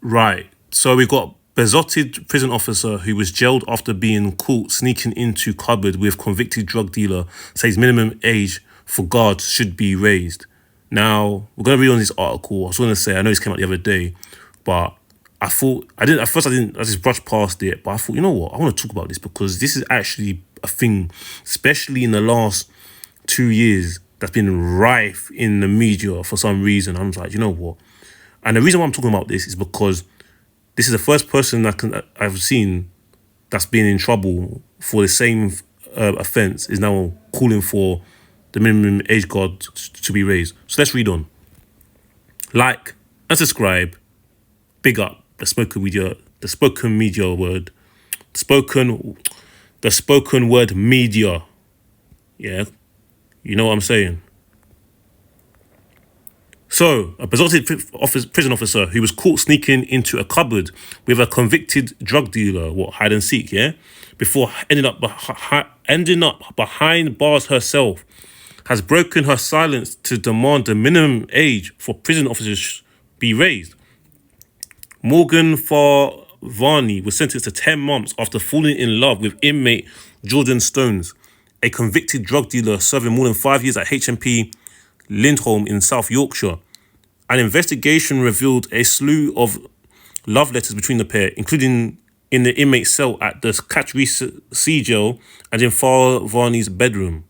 Right. So we got besotted prison officer who was jailed after being caught sneaking into cupboard with convicted drug dealer says minimum age for guards should be raised. Now we're gonna read on this article. I was gonna say I know this came out the other day, but I just brushed past it, but I thought, you know what, I want to talk about this because this is actually a thing, especially in the last 2 years, that's been rife in the media for some reason. I'm like, you know what? And the reason why I'm talking about this is because this is the first person I've seen that's been in trouble for the same offence is now calling for the minimum age guard to be raised. So let's read on. Like and subscribe. Big up the spoken media, the spoken media word, the spoken word media. Yeah, you know what I'm saying. So, a besotted prison officer who was caught sneaking into a cupboard with a convicted drug dealer, hide and seek, yeah? Before ending up behind bars herself, has broken her silence to demand the minimum age for prison officers be raised. Morgan Farvani was sentenced to 10 months after falling in love with inmate Jordan Stones, a convicted drug dealer serving more than 5 years at HMP Lindholm in South Yorkshire. An investigation revealed a slew of love letters between the pair, including in the inmate cell at the Cattery Sea Jail and in Farvani's bedroom.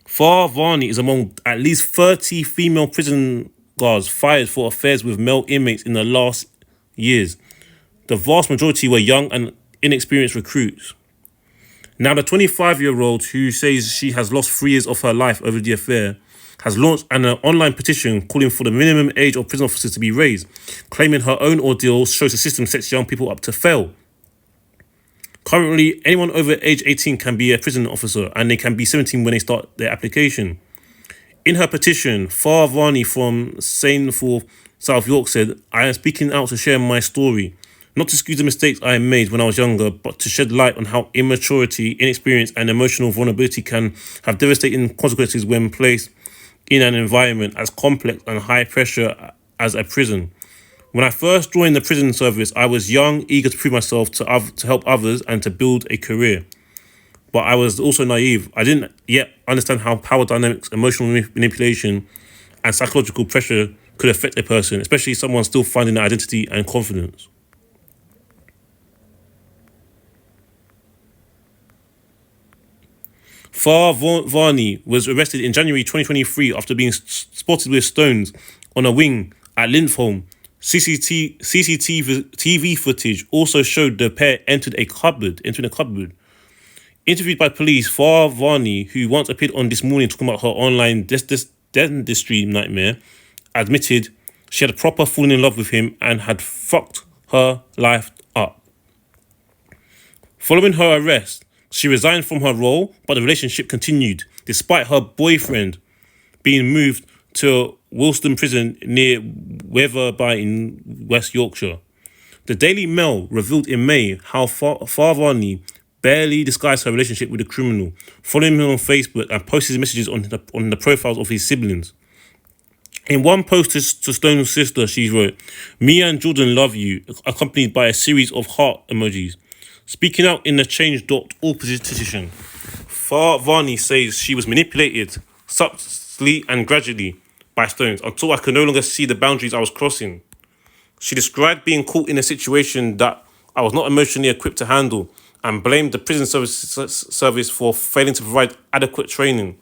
Farvani is among at least 30 female prison guards fired for affairs with male inmates in the last years. The vast majority were young and inexperienced recruits. Now, the 25-year-old who says she has lost 3 years of her life over the affair has launched an online petition calling for the minimum age of prison officers to be raised, claiming her own ordeal shows the system sets young people up to fail. Currently, anyone over age 18 can be a prison officer and they can be 17 when they start their application. In her petition, Farvani from Sainforth, South York said, "I am speaking out to share my story. Not to excuse the mistakes I made when I was younger, but to shed light on how immaturity, inexperience, and emotional vulnerability can have devastating consequences when placed in an environment as complex and high pressure as a prison. When I first joined the prison service, I was young, eager to prove myself to help others and to build a career. But I was also naive. I didn't yet understand how power dynamics, emotional manipulation, and psychological pressure could affect a person, especially someone still finding their identity and confidence." Farvani was arrested in January 2023 after being spotted with Stones on a wing at Lindholm. CCTV footage also showed the pair entering a cupboard. Interviewed by police, Farvani, who once appeared on This Morning talking about her online dentistry nightmare, admitted she had proper fallen in love with him and had fucked her life up. Following her arrest, she resigned from her role, but the relationship continued, despite her boyfriend being moved to Woolston Prison near Wetherby in West Yorkshire. The Daily Mail revealed in May how Farvani barely disguised her relationship with the criminal, following him on Facebook and posted messages on the profiles of his siblings. In one post to Stone's sister, she wrote, "Me and Jordan love you," accompanied by a series of heart emojis. Speaking out in the Change.org petition, Farvani says she was manipulated subtly and gradually by Stones until I could no longer see the boundaries I was crossing. She described being caught in a situation that I was not emotionally equipped to handle and blamed the prison service for failing to provide adequate training.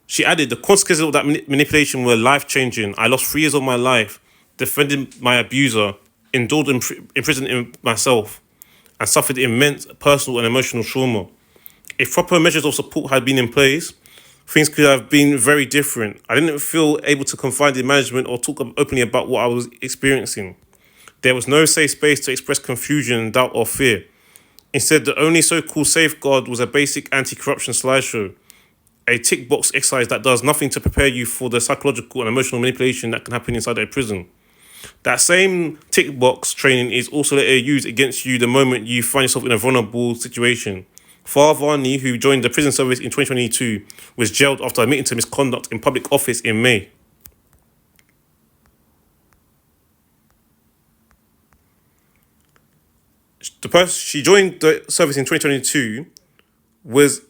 She added, "The consequences of that manipulation were life-changing. I lost 3 years of my life, defended my abuser, endured imprisonment myself, and suffered immense personal and emotional trauma. If proper measures of support had been in place, things could have been very different. I didn't feel able to confide in management or talk openly about what I was experiencing. There was no safe space to express confusion, doubt, or fear. Instead, the only so-called safeguard was a basic anti-corruption slideshow, a tick box exercise that does nothing to prepare you for the psychological and emotional manipulation that can happen inside a prison. That same tick box training is also later used against you the moment you find yourself in a vulnerable situation." Farvani, who joined the prison service in 2022, was jailed after admitting to misconduct in public office in May. The person she joined the service in 2022 was,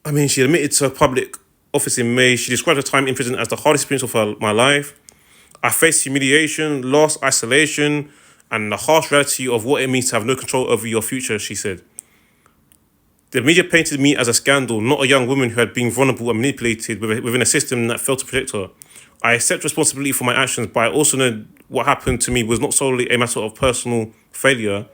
I mean, she admitted to a public office in May. She described her time in prison as the hardest experience of my life. I faced humiliation, loss, isolation, and the harsh reality of what it means to have no control over your future, she said. The media painted me as a scandal, not a young woman who had been vulnerable and manipulated within a system that failed to protect her. I accept responsibility for my actions, but I also know what happened to me was not solely a matter of personal failure.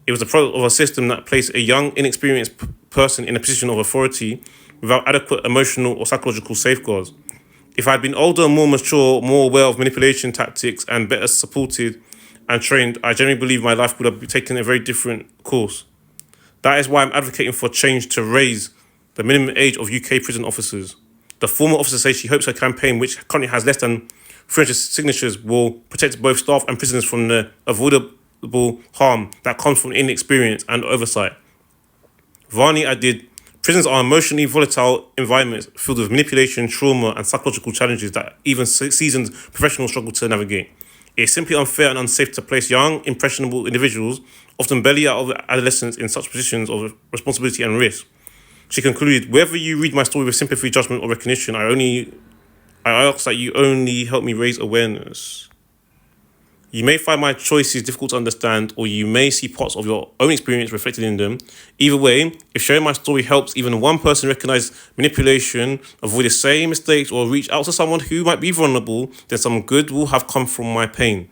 It was the product of a system that placed a young, inexperienced person in a position of authority without adequate emotional or psychological safeguards. If I had been older, more mature, more aware of manipulation tactics, and better supported and trained, I genuinely believe my life would have taken a very different course. That is why I'm advocating for change to raise the minimum age of UK prison officers. The former officer says she hopes her campaign, which currently has less than 300 signatures, will protect both staff and prisoners from the avoidable harm that comes from inexperience and oversight. Varney added, prisons are emotionally volatile environments filled with manipulation, trauma, and psychological challenges that even seasoned professionals struggle to navigate. It is simply unfair and unsafe to place young, impressionable individuals, often barely out of adolescence, in such positions of responsibility and risk. She concluded, whether you read my story with sympathy, judgment, or recognition, I ask that you only help me raise awareness. You may find my choices difficult to understand, or you may see parts of your own experience reflected in them. Either way, if sharing my story helps even one person recognize manipulation, avoid the same mistakes, or reach out to someone who might be vulnerable, then some good will have come from my pain.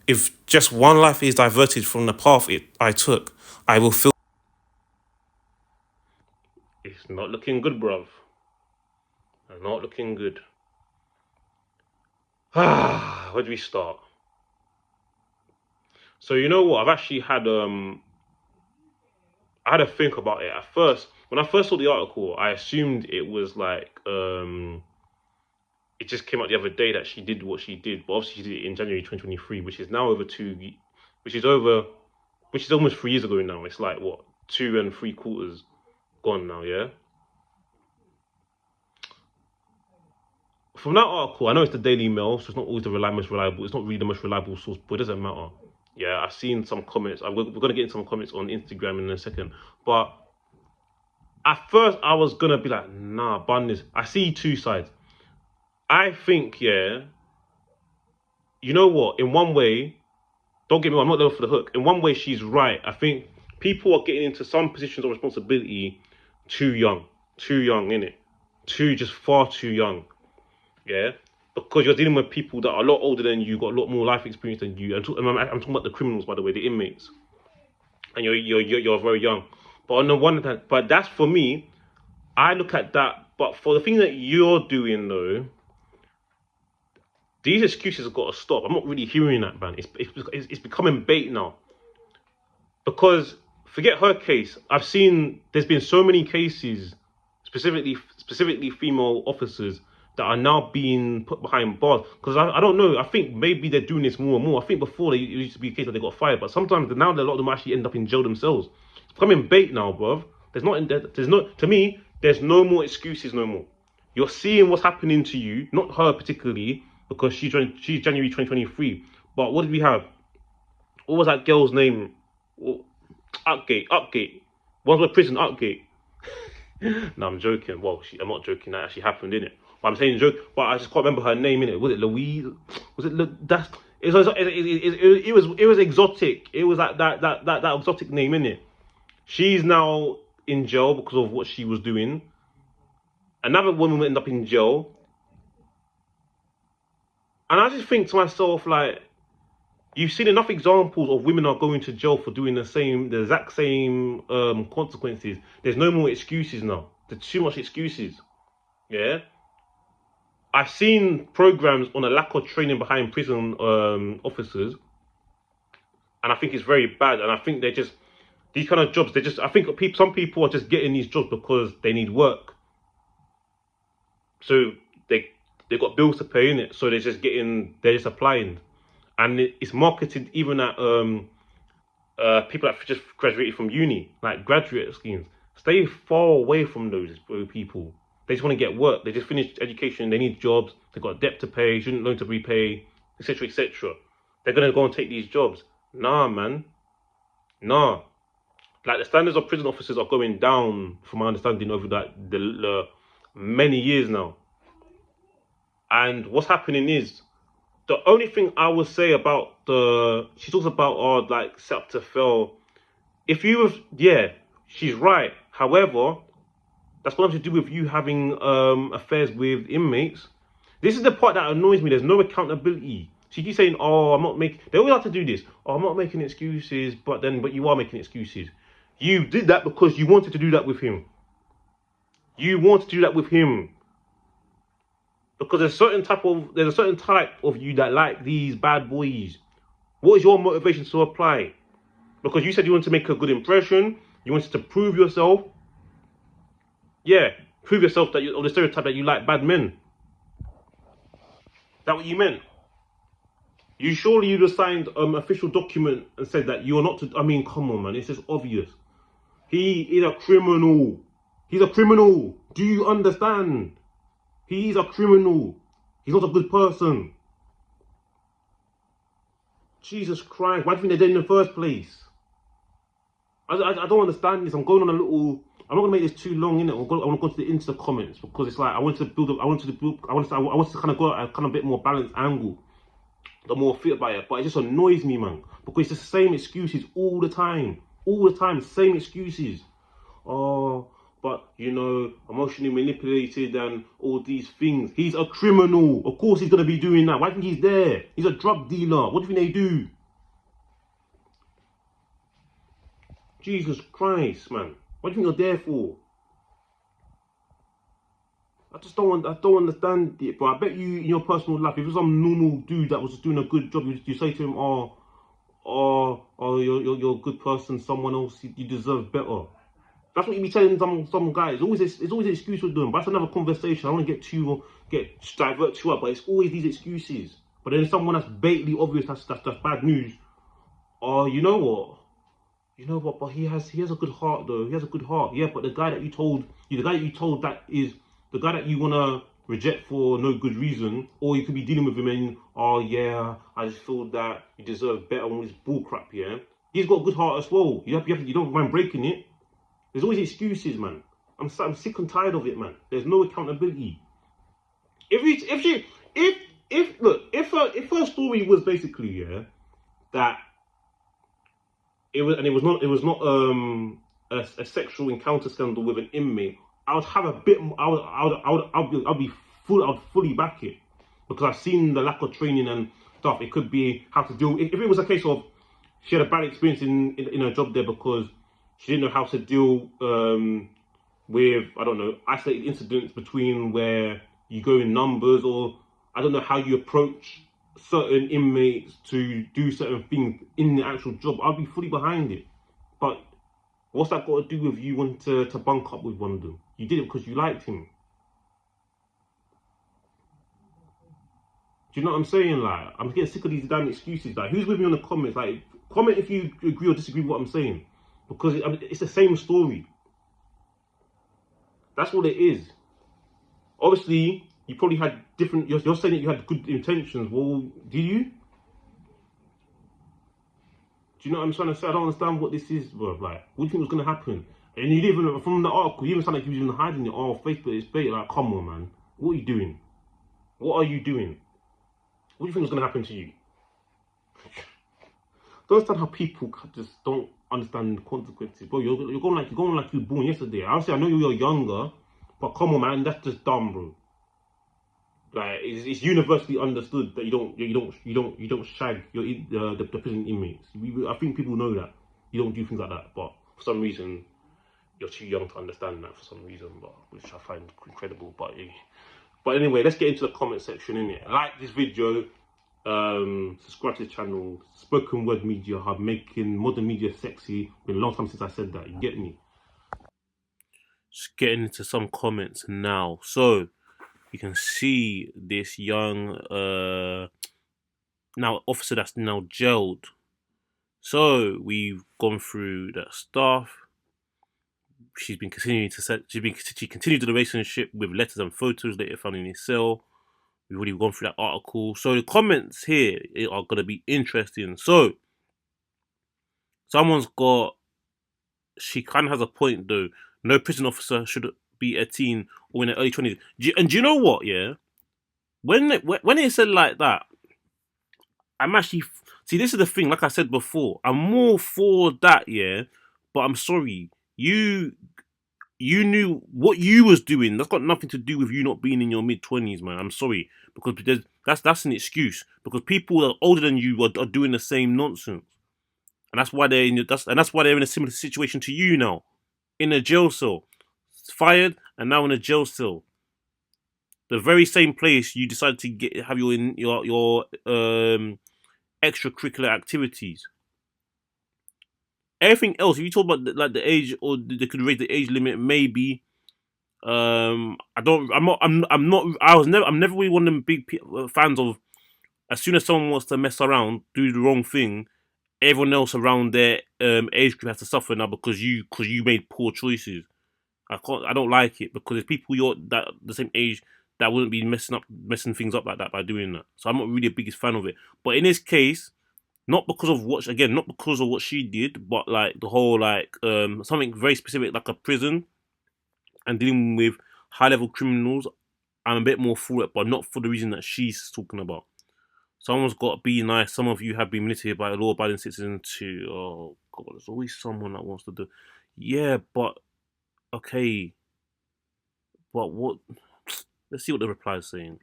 If just one life is diverted from the path I took, I will feel. It's not looking good, bruv. Not looking good. Where do we start? So you know what? I've actually had I had to think about it. At first, when I first saw the article, I assumed it was like it just came out the other day that she did what she did, but obviously she did it in January 2023, which is now which is almost 3 years ago now. It's like what, 2 3/4 gone now, yeah. From that article, I know it's the Daily Mail, so it's not always most reliable. It's not really the most reliable source, but it doesn't matter. Yeah, I've seen some comments. We're going to get into some comments on Instagram in a second. But at first, I was going to be like, nah, bun this. I see two sides. I think, yeah, you know what? In one way, don't get me wrong, I'm not there for the hook. In one way, she's right. I think people are getting into some positions of responsibility too young. Too young, innit? Just far too young. Yeah? Because you're dealing with people that are a lot older than you, got a lot more life experience than you. I'm talking about the criminals, by the way, the inmates. And you're very young. But on the one hand, but that's for me, I look at that. But for the thing that you're doing, though, these excuses have got to stop. I'm not really hearing that, man. It's becoming bait now. Because forget her case. There's been so many cases, specifically female officers, that are now being put behind bars. Because I don't know, I think maybe they're doing this more and more. I think before it used to be a case that they got fired, but sometimes now a lot of them actually end up in jail themselves. It's becoming bait now, bruv. To me, there's no more excuses no more. You're seeing what's happening to you, not her particularly, because she's January 2023. But what did we have? What was that girl's name? Upgate. Wandsworth Prison, Upgate. No, I'm joking. Well, I'm not joking. That actually happened, innit? But I'm saying joke. But I just can't remember her name, innit? Was it Louise? Was it? It was exotic. It was like that exotic name, innit? She's now in jail because of what she was doing. Another woman will end up in jail. And I just think to myself, like, you've seen enough examples of women are going to jail for doing the exact same consequences. There's no more excuses now. There's too much excuses. Yeah. I've seen programs on a lack of training behind prison officers, and I think it's very bad. And I think these kind of jobs, I think some people are just getting these jobs because they need work. So they got bills to pay, in it. So they're just applying. And it's marketed even at people that just graduated from uni, like graduate schemes. Stay far away from those people. They just want to get work. They just finished education. They need jobs. They got debt to pay, student loan to repay, etc., etc. They're gonna go and take these jobs. Nah, man. Nah, like the standards of prison officers are going down, from my understanding, over that the many years now. And what's happening is the only thing I would say about she talks about like set up to fail. If you have, yeah, she's right. However, that's got nothing to do with you having affairs with inmates. This is the part that annoys me. There's no accountability. She keeps saying, "Oh, I'm not making." They always have to do this. "Oh, I'm not making excuses," but you are making excuses. You did that because you wanted to do that with him. You want to do that with him because there's a certain type of you that like these bad boys. What is your motivation to apply? Because you said you wanted to make a good impression. You wanted to prove yourself. Yeah, prove yourself that or the stereotype that you like bad men. That what you meant? You surely you'd have signed official document and said that you're not to. I mean, come on, man. It's just obvious. He is a criminal. He's a criminal. Do you understand? He's a criminal. He's not a good person. Jesus Christ. Why do you think they're dead in the first place? I don't understand this. I'm going on a little. I'm not gonna make this too long, innit? I want to go into the comments because it's like I want to build up. I want to kind of go at a kind of bit more balanced angle. The more fit about it, but it just annoys me, man, because it's the same excuses all the time, same excuses. Oh, but you know, emotionally manipulated and all these things. He's a criminal. Of course, he's gonna be doing that. Why do you think he's there? He's a drug dealer. What do you think they do? Jesus Christ, man. What do you think you're there for? I don't understand it, but I bet you in your personal life, if you're some normal dude that was just doing a good job, you say to him, you're a good person, someone else, you deserve better. That's what you be telling some guys. It's always an excuse with them. But that's another conversation. I don't want to get divert too up, but it's always these excuses. But then someone that's blatantly obvious that's bad news. Oh, you know what? You know what? But he has a good heart though. He has a good heart. Yeah, but the guy that you told that is the guy that you wanna reject for no good reason, or you could be dealing with him and oh yeah, I just feel that you deserve better on this bull crap. Yeah, he's got a good heart as well. You don't mind breaking it. There's always excuses, man. I'm sick and tired of it, man. There's no accountability. If her story was basically that it was not a sexual encounter scandal with an inmate, I would have a bit more, I'd fully back it because I've seen the lack of training and stuff. It could be how to deal if it was a case of she had a bad experience in her job there because she didn't know how to deal with, I don't know, isolated incidents between where you go in numbers, or I don't know how you approach certain inmates to do certain things in the actual job. I'll be fully behind it. But what's that got to do with you wanting to bunk up with one of them? You did it because you liked him. Do you know what I'm saying? Like, I'm getting sick of these damn excuses. Like, who's with me on the comments? Like, comment if you agree or disagree with what I'm saying. Because it's the same story. That's what it is. Obviously, you probably had different. You're saying that you had good intentions. Well, do you? Do you know what I'm trying to say? I don't understand what this is, bro. Like, what do you think was gonna happen? And you even from the article, you even sound like you was even hiding it. Oh, Facebook is bait. Like, come on, man. What are you doing? What are you doing? What do you think was gonna happen to you? Don't understand how people just don't understand the consequences, bro. You're going like you were born yesterday. Obviously, I know you're younger, but come on, man, that's just dumb, bro. Like it's universally understood that you don't shag the prison inmates. I think people know that you don't do things like that, but for some reason you're too young to understand that for some reason, but which I find incredible. But anyway, let's get into the comment section in it. Like this video, subscribe to the channel. Spoken Word Media Hub, making modern media sexy. Been a long time since I said that. You get me? Just getting into some comments now. So you can see this young now officer that's now jailed. So we've gone through that stuff. She continued the relationship with letters and photos later found in his cell. We've already gone through that article. So the comments here are gonna be interesting. So Someone's got. She kind of has a point though. No prison officer should be a teen or in their early 20s. And do you know what? Yeah, when it said like that, I'm actually see. This is the thing. Like I said before, I'm more for that. Yeah, but I'm sorry. You knew what you was doing. That's got nothing to do with you not being in your mid 20s, man. I'm sorry because that's an excuse because people that are older than you are doing the same nonsense, and that's why that's why they're in a similar situation to you now, in a jail cell, fired and now in a jail cell. The very same place you decided to have your extracurricular activities. Everything else, if you talk about like the age or they could raise the age limit, maybe. I don't. I'm not. I'm not. I was never. I'm never really one of them fans of. As soon as someone wants to mess around, do the wrong thing, everyone else around their age group has to suffer now because you made poor choices. I can't. I don't like it because there's people you're that the same age that wouldn't be messing things up like that by doing that. So I'm not really the biggest fan of it. But in this case, not because of what she did, but like the whole like something very specific like a prison and dealing with high level criminals. I'm a bit more for it, but not for the reason that she's talking about. Someone's got to be nice. Some of you have been manipulated by a law-abiding citizen to. Oh God, there's always someone that wants to do. Yeah, but okay, but what? Let's see what the reply is saying.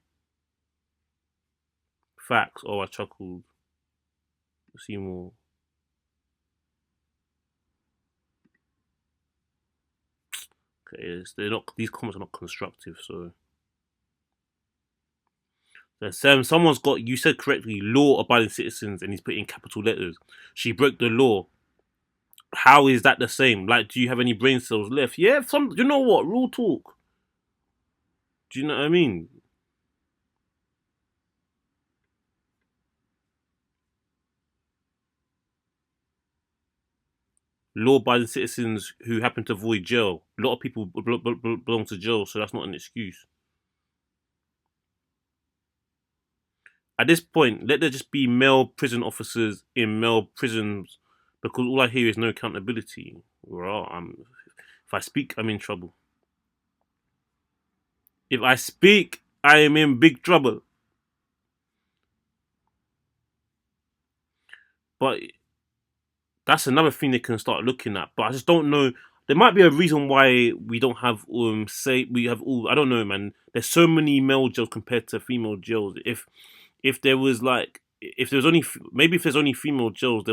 Facts. Oh, I chuckled. Let's see more. Okay, they're not. These comments are not constructive. So, Sam, someone's got. You said correctly. Law-abiding citizens, and he's put in capital letters. She broke the law. How is that the same? Like, do you have any brain cells left? Yeah, some. You know what? Real talk. Do you know what I mean? Law-abiding citizens who happen to avoid jail. A lot of people belong to jail, so that's not an excuse. At this point, let there just be male prison officers in male prisons, because all I hear is no accountability. Well, if I speak, I'm in trouble. If I speak, I am in big trouble. But that's another thing they can start looking at. But I just don't know. There might be a reason why we don't have say we have all. I don't know, man. There's so many male jails compared to female jails. If there was like if there's only maybe if there's only female jails,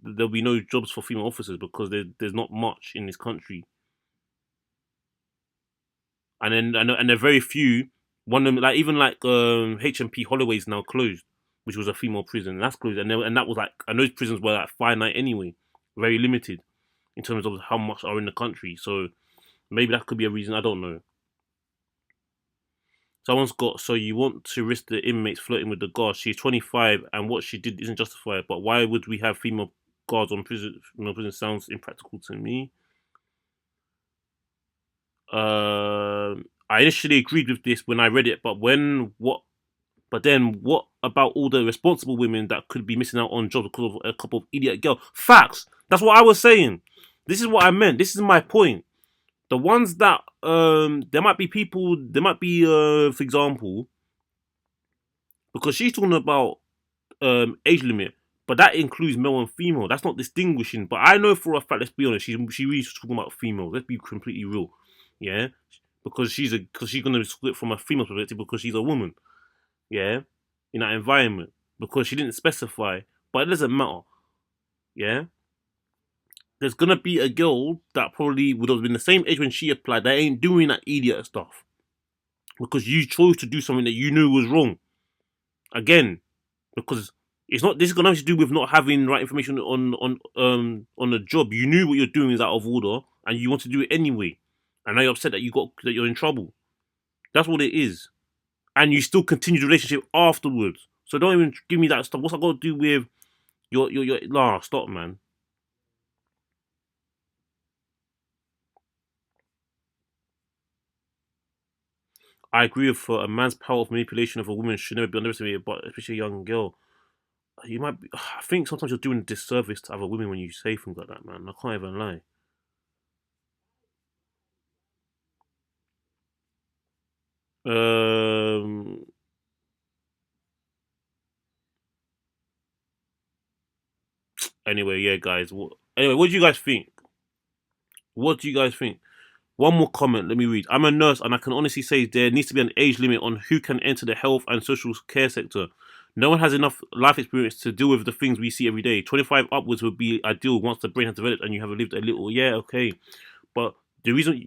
there'll be no jobs for female officers because there's not much in this country. And there are very few. One of them, like even like HMP Holloway's now closed, which was a female prison. That's closed, and that was like and those prisons were like finite anyway, very limited in terms of how much are in the country. So maybe that could be a reason. I don't know. Someone's got so you want to risk the inmates flirting with the guard. She's 25, and what she did isn't justified. But why would we have female guards on prison? Female prison sounds impractical to me. I initially agreed with this when I read it, but when what? But then what about all the responsible women that could be missing out on jobs because of a couple of idiot girls? Facts. That's what I was saying. This is what I meant. This is my point. The ones that there might be people, there might be for example, because she's talking about age limit, but that includes male and female. That's not distinguishing. But I know for a fact, let's be honest, she really talking about females. Let's be completely real, yeah, because she's gonna split from a female perspective because she's a woman, yeah, in that environment because she didn't specify, but it doesn't matter, yeah. There's gonna be a girl that probably would have been the same age when she applied that ain't doing that idiot stuff because you chose to do something that you knew was wrong. Again, because it's not this is gonna have to do with not having the right information on the job. You knew what you're doing is out of order and you want to do it anyway. And now you're upset that you're in trouble. That's what it is. And you still continue the relationship afterwards. So don't even give me that stuff. What's that got to do with your nah, stop man. I agree with a man's power of manipulation of a woman should never be underestimated, but especially a young girl. you might be, I think sometimes you're doing a disservice to other women when you say things like that, man. I can't even lie. Um. Anyway, yeah, guys. Anyway, what do you guys think? What do you guys think? One more comment. Let me read. I'm a nurse, and I can honestly say there needs to be an age limit on who can enter the health and social care sector. No one has enough life experience to deal with the things we see every day. 25 upwards would be ideal once the brain has developed and you have lived a little. Yeah, okay, but the reason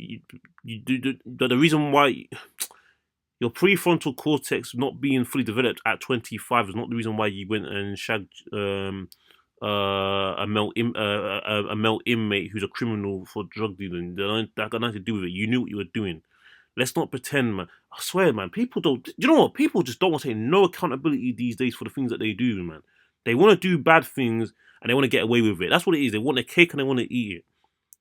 you do the reason why your prefrontal cortex not being fully developed at 25 is not the reason why you went and shagged a male inmate who's a criminal for drug dealing. That got nothing to do with it. You knew what you were doing. Let's not pretend, man. I swear, man. People don't. You know what? People just don't want to take no accountability these days for the things that they do, man. They want to do bad things and they want to get away with it. That's what it is. They want their cake and they want to eat it.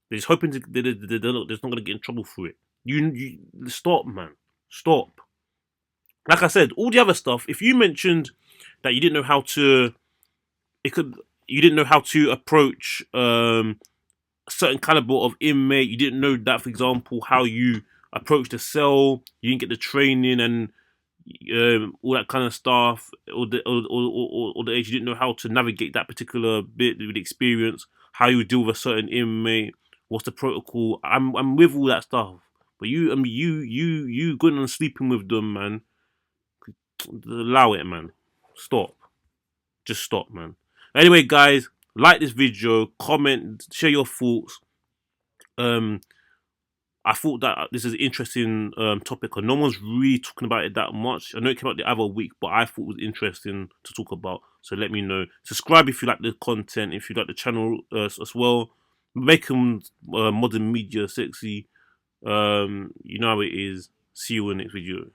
They're just hoping they're not going to get in trouble for it. You stop, man. Stop. Like I said, all the other stuff. If you mentioned that you didn't know how to, it could. You didn't know how to approach a certain caliber of inmate. You didn't know that, for example, how you approach the cell. You didn't get the training and all that kind of stuff, or the age. You didn't know how to navigate that particular bit with experience, how you would deal with a certain inmate, what's the protocol. I'm with all that stuff, but you, I mean, you going and sleeping with them, man. Allow it, man. Stop. Just stop, man. Anyway, guys, like this video, comment, share your thoughts. Um, I thought that this is an interesting topic, and no one's really talking about it that much. I know it came out the other week, but I thought it was interesting to talk about. So let me know. Subscribe if you like the content, if you like the channel as well. Making modern media sexy. You know how it is. See you in the next video.